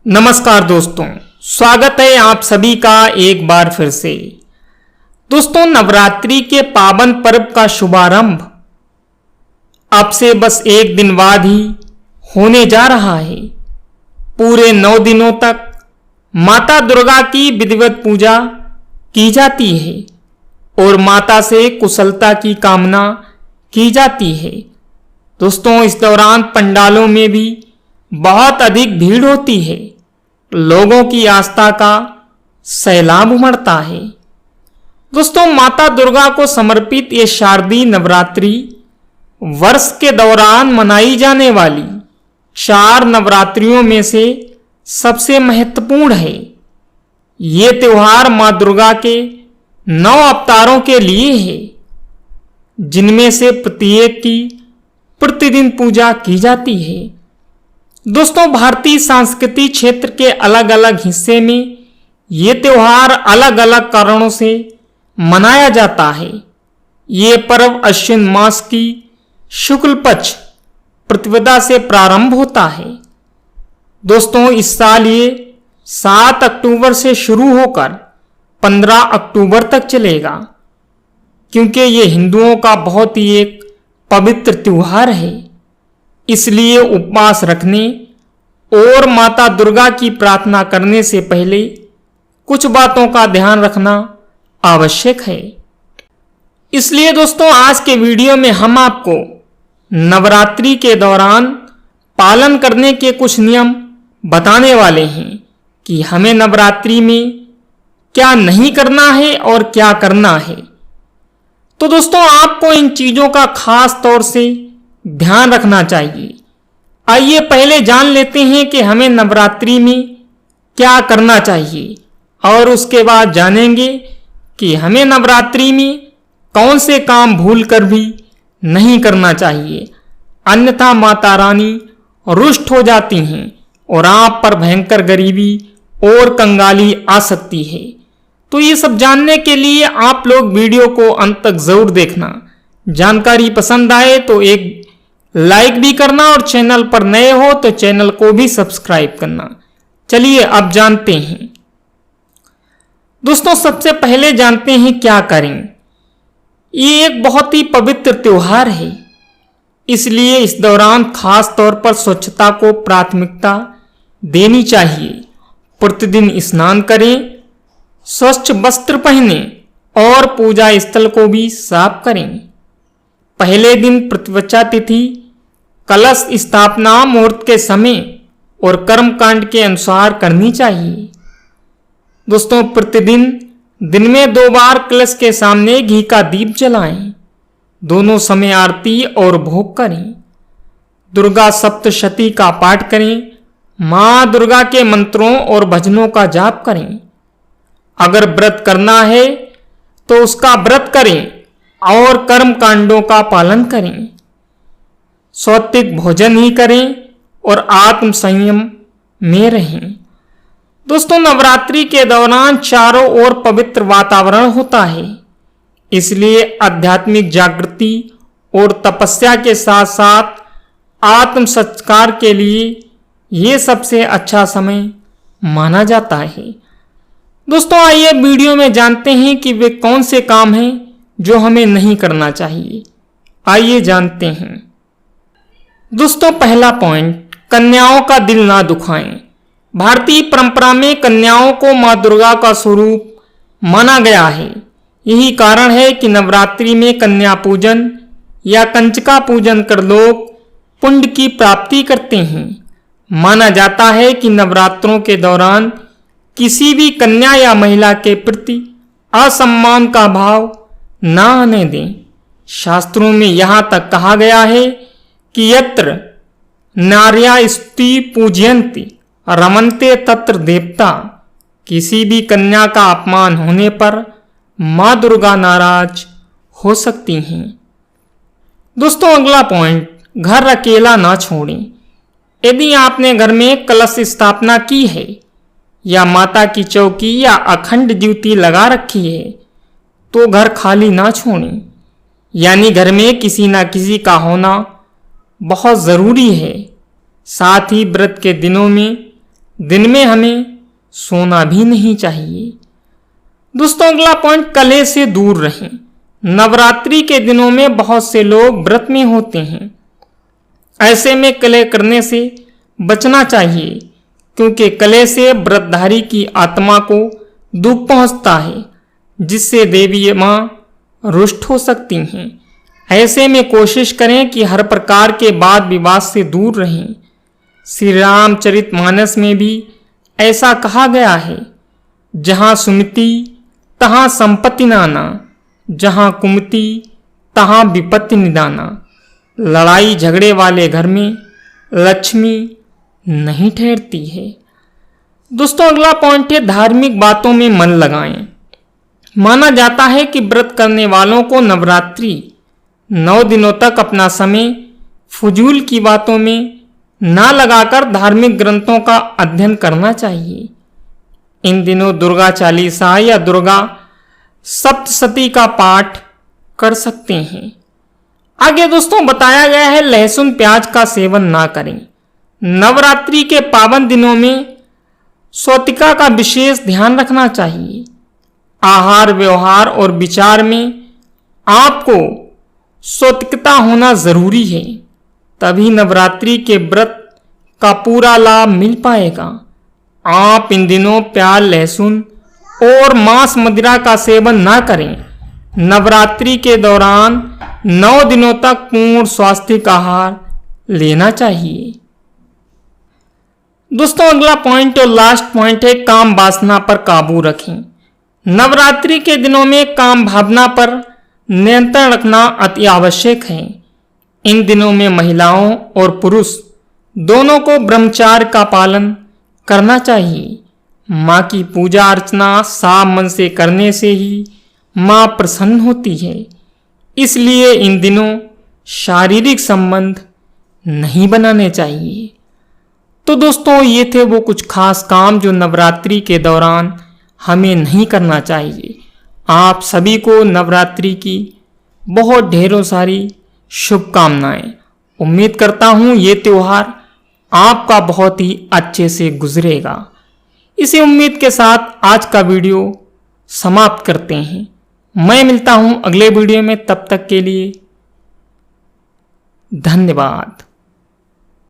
नमस्कार दोस्तों, स्वागत है आप सभी का एक बार फिर से। दोस्तों, नवरात्रि के पावन पर्व का शुभारंभ अब से बस एक दिन बाद ही होने जा रहा है। पूरे 9 दिनों तक माता दुर्गा की विधिवत पूजा की जाती है और माता से कुशलता की कामना की जाती है। दोस्तों, इस दौरान पंडालों में भी बहुत अधिक भीड़ होती है। लोगों की आस्था का सैलाब उमड़ता है। दोस्तों, माता दुर्गा को समर्पित ये शारदीय नवरात्रि वर्ष के दौरान मनाई जाने वाली 4 नवरात्रियों में से सबसे महत्वपूर्ण है। ये त्योहार मां दुर्गा के 9 अवतारों के लिए है, जिनमें से प्रत्येक की प्रतिदिन पूजा की जाती है। दोस्तों, भारतीय सांस्कृतिक क्षेत्र के अलग अलग हिस्से में ये त्योहार अलग अलग कारणों से मनाया जाता है। ये पर्व अश्विन मास की शुक्ल पक्ष प्रतिपदा से प्रारंभ होता है। दोस्तों, इस साल ये 7 अक्टूबर से शुरू होकर 15 अक्टूबर तक चलेगा, क्योंकि ये हिंदुओं का बहुत ही एक पवित्र त्योहार है। इसलिए उपवास रखने और माता दुर्गा की प्रार्थना करने से पहले कुछ बातों का ध्यान रखना आवश्यक है। इसलिए दोस्तों, आज के वीडियो में हम आपको नवरात्रि के दौरान पालन करने के कुछ नियम बताने वाले हैं कि हमें नवरात्रि में क्या नहीं करना है और क्या करना है। तो दोस्तों, आपको इन चीजों का खास तौर से ध्यान रखना चाहिए। आइए पहले जान लेते हैं कि हमें नवरात्रि में क्या करना चाहिए और उसके बाद जानेंगे कि हमें नवरात्रि में कौन से काम भूल कर भी नहीं करना चाहिए, अन्यथा माता रानी रुष्ट हो जाती हैं और आप पर भयंकर गरीबी और कंगाली आ सकती है। तो ये सब जानने के लिए आप लोग वीडियो को अंत तक जरूर देखना। जानकारी पसंद आए तो एक लाइक भी करना और चैनल पर नए हो तो चैनल को भी सब्सक्राइब करना। चलिए अब जानते हैं। दोस्तों, सबसे पहले जानते हैं क्या करें। ये एक बहुत ही पवित्र त्योहार है, इसलिए इस दौरान खास तौर पर स्वच्छता को प्राथमिकता देनी चाहिए। प्रतिदिन स्नान करें, स्वच्छ वस्त्र पहने और पूजा स्थल को भी साफ करें। पहले दिन प्रतिपदा तिथि कलश स्थापना मुहूर्त के समय और कर्मकांड के अनुसार करनी चाहिए। दोस्तों, प्रतिदिन दिन में 2 बार कलश के सामने घी का दीप जलाएं। दोनों समय आरती और भोग करें। दुर्गा सप्तशती का पाठ करें। मां दुर्गा के मंत्रों और भजनों का जाप करें। अगर व्रत करना है तो उसका व्रत करें और कर्म कांडों का पालन करें। सात्विक भोजन ही करें और आत्म संयम में रहें। दोस्तों, नवरात्रि के दौरान चारों ओर पवित्र वातावरण होता है, इसलिए आध्यात्मिक जागृति और तपस्या के साथ साथ आत्म संस्कार के लिए ये सबसे अच्छा समय माना जाता है। दोस्तों, आइए वीडियो में जानते हैं कि वे कौन से काम हैं जो हमें नहीं करना चाहिए। आइए जानते हैं। दोस्तों, पहला पॉइंट, कन्याओं का दिल ना दुखाएं। भारतीय परंपरा में कन्याओं को मां दुर्गा का स्वरूप माना गया है। यही कारण है कि नवरात्रि में कन्या पूजन या कंचका पूजन कर लोग पुण्य की प्राप्ति करते हैं। माना जाता है कि नवरात्रों के दौरान किसी भी कन्या या महिला के प्रति असम्मान का भाव ना आने दें। शास्त्रों में यहाँ तक कहा गया है कि यत्र नार्या स्तुति पूजयन्ति रमन्ते तत्र देवता। किसी भी कन्या का अपमान होने पर मां दुर्गा नाराज हो सकती हैं। दोस्तों, अगला पॉइंट, घर अकेला ना छोड़ें। यदि आपने घर में कलश स्थापना की है या माता की चौकी या अखंड ज्योति लगा रखी है तो घर खाली ना छोड़ें। यानी घर में किसी ना किसी का होना बहुत ज़रूरी है। साथ ही व्रत के दिनों में दिन में हमें सोना भी नहीं चाहिए। दोस्तों अगला पॉइंट, कलह से दूर रहें। नवरात्रि के दिनों में बहुत से लोग व्रत में होते हैं। ऐसे में कलह करने से बचना चाहिए, क्योंकि कलह से व्रतधारी की आत्मा को दुख पहुंचता है, जिससे देवी मां रुष्ट हो सकती हैं। ऐसे में कोशिश करें कि हर प्रकार के वाद विवाद से दूर रहें। श्री रामचरितमानस में भी ऐसा कहा गया है, जहाँ सुमति तहाँ संपत्ति नाना, जहाँ कुमति तहाँ विपत्ति निदाना। लड़ाई झगड़े वाले घर में लक्ष्मी नहीं ठहरती है। दोस्तों अगला पॉइंट है, धार्मिक बातों में मन लगाएं। माना जाता है कि व्रत करने वालों को नवरात्रि 9 दिनों तक अपना समय फजूल की बातों में ना लगाकर धार्मिक ग्रंथों का अध्ययन करना चाहिए। इन दिनों दुर्गा चालीसा या दुर्गा सप्तशती का पाठ कर सकते हैं। आगे दोस्तों बताया गया है, लहसुन प्याज का सेवन ना करें। नवरात्रि के पावन दिनों में स्वतिका का विशेष ध्यान रखना चाहिए। आहार व्यवहार और विचार में आपको स्वतिकता होना जरूरी है, तभी नवरात्रि के व्रत का पूरा लाभ मिल पाएगा। आप इन दिनों प्याज, लहसुन और मांस मदिरा का सेवन ना करें। नवरात्रि के दौरान 9 दिनों तक पूर्ण स्वास्थ्यिक आहार लेना चाहिए। दोस्तों अगला पॉइंट और लास्ट पॉइंट है, काम वासना पर काबू रखें। नवरात्रि के दिनों में काम भावना पर नियंत्रण रखना अति आवश्यक है। इन दिनों में महिलाओं और पुरुष दोनों को ब्रह्मचार्य का पालन करना चाहिए। माँ की पूजा अर्चना साफ मन से करने से ही माँ प्रसन्न होती है। इसलिए इन दिनों शारीरिक संबंध नहीं बनाने चाहिए। तो दोस्तों ये थे वो कुछ खास काम जो नवरात्रि के दौरान हमें नहीं करना चाहिए। आप सभी को नवरात्रि की बहुत ढेरों सारी शुभकामनाएं। उम्मीद करता हूँ ये त्यौहार आपका बहुत ही अच्छे से गुजरेगा। इसी उम्मीद के साथ आज का वीडियो समाप्त करते हैं। मैं मिलता हूँ अगले वीडियो में, तब तक के लिए धन्यवाद।